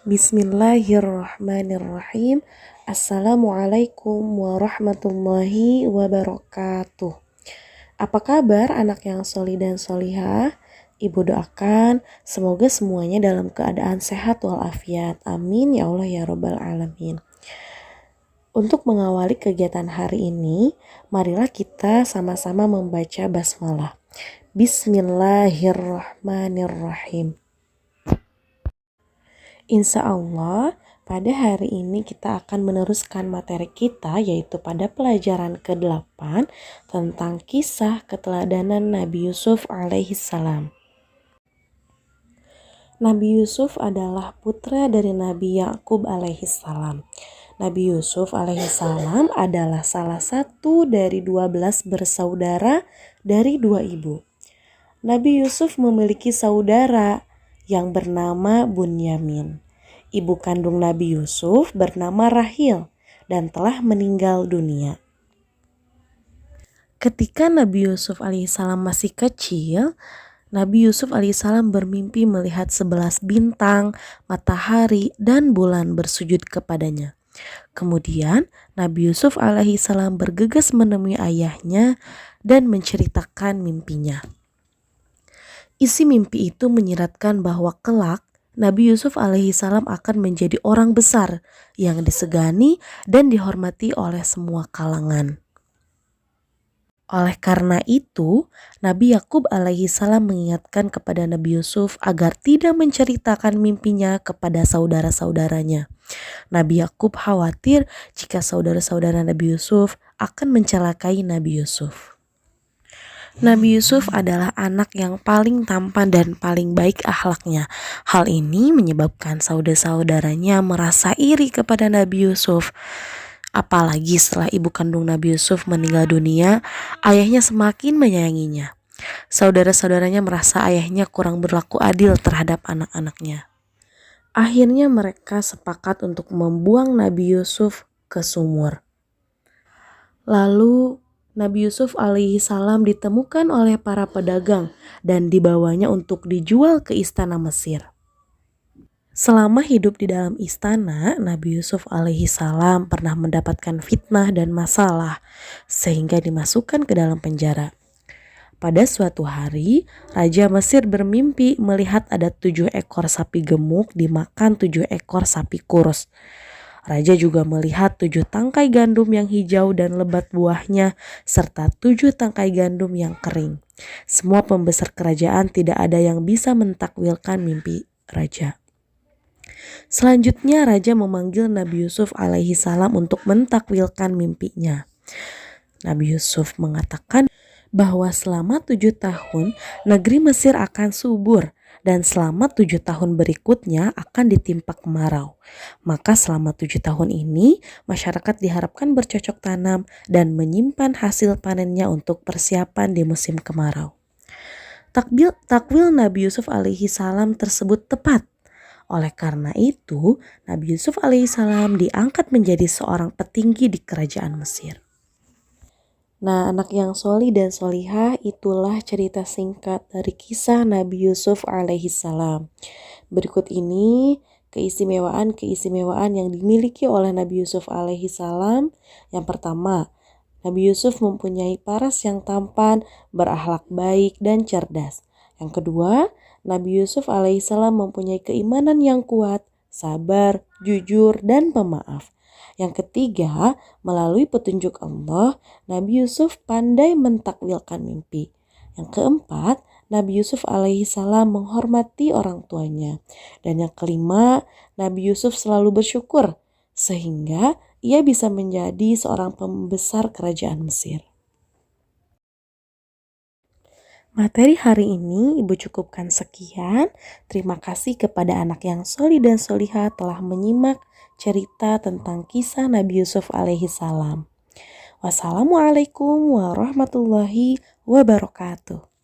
Bismillahirrahmanirrahim. Assalamualaikum warahmatullahi wabarakatuh. Apa kabar anak yang soli dan solihah? Ibu doakan semoga semuanya dalam keadaan sehat walafiat. Amin ya Allah ya Rabbal Alamin. Untuk mengawali kegiatan hari ini, marilah kita sama-sama membaca basmalah. Bismillahirrahmanirrahim. Insya Allah, pada hari ini kita akan meneruskan materi kita yaitu pada pelajaran ke-8 tentang kisah keteladanan Nabi Yusuf alaihissalam. Nabi Yusuf adalah putra dari Nabi Yakub alaihissalam. Nabi Yusuf alaihissalam adalah salah satu dari 12 bersaudara dari 2 ibu. Nabi Yusuf memiliki saudara yang bernama Bunyamin. Ibu kandung Nabi Yusuf bernama Rahil dan telah meninggal dunia. Ketika Nabi Yusuf alaihissalam masih kecil, Nabi Yusuf alaihissalam bermimpi melihat 11 bintang, matahari, dan bulan bersujud kepadanya. Kemudian Nabi Yusuf alaihissalam bergegas menemui ayahnya dan menceritakan mimpinya. Isi mimpi itu menyiratkan bahwa kelak Nabi Yusuf alaihissalam akan menjadi orang besar yang disegani dan dihormati oleh semua kalangan. Oleh karena itu, Nabi Yakub alaihissalam mengingatkan kepada Nabi Yusuf agar tidak menceritakan mimpinya kepada saudara-saudaranya. Nabi Yakub khawatir jika saudara-saudara Nabi Yusuf akan mencelakai Nabi Yusuf. Nabi Yusuf adalah anak yang paling tampan dan paling baik akhlaknya. Hal ini menyebabkan saudara-saudaranya merasa iri kepada Nabi Yusuf. Apalagi setelah ibu kandung Nabi Yusuf meninggal dunia, ayahnya semakin menyayanginya. Saudara-saudaranya merasa ayahnya kurang berlaku adil terhadap anak-anaknya. Akhirnya mereka sepakat untuk membuang Nabi Yusuf ke sumur. Lalu Nabi Yusuf alaihissalam ditemukan oleh para pedagang dan dibawanya untuk dijual ke istana Mesir. Selama hidup di dalam istana, Nabi Yusuf alaihissalam pernah mendapatkan fitnah dan masalah sehingga dimasukkan ke dalam penjara. Pada suatu hari, Raja Mesir bermimpi melihat ada 7 ekor sapi gemuk dimakan 7 ekor sapi kurus. Raja juga melihat 7 tangkai gandum yang hijau dan lebat buahnya, serta 7 tangkai gandum yang kering. Semua pembesar kerajaan tidak ada yang bisa mentakwilkan mimpi raja. Selanjutnya raja memanggil Nabi Yusuf alaihissalam untuk mentakwilkan mimpinya. Nabi Yusuf mengatakan bahwa selama 7 tahun negeri Mesir akan subur dan selama 7 tahun berikutnya akan ditimpa kemarau. Maka selama 7 tahun ini masyarakat diharapkan bercocok tanam dan menyimpan hasil panennya untuk persiapan di musim kemarau. Takwil Nabi Yusuf alaihissalam tersebut tepat. Oleh karena itu, Nabi Yusuf alaihissalam diangkat menjadi seorang petinggi di kerajaan Mesir. Nah, anak yang soli dan solihah, itulah cerita singkat dari kisah Nabi Yusuf alaihissalam. Berikut ini keistimewaan yang dimiliki oleh Nabi Yusuf alaihissalam. Yang pertama, Nabi Yusuf mempunyai paras yang tampan, berakhlak baik dan cerdas. Yang kedua, Nabi Yusuf alaihissalam mempunyai keimanan yang kuat, sabar, jujur, dan pemaaf. Yang ketiga, melalui petunjuk Allah, Nabi Yusuf pandai mentakwilkan mimpi. Yang keempat, Nabi Yusuf alaihissalam menghormati orang tuanya. Dan yang kelima, Nabi Yusuf selalu bersyukur sehingga ia bisa menjadi seorang pembesar kerajaan Mesir. Materi hari ini Ibu cukupkan sekian. Terima kasih kepada anak yang soli dan solihah telah menyimak cerita tentang kisah Nabi Yusuf alaihissalam. Wassalamualaikum warahmatullahi wabarakatuh.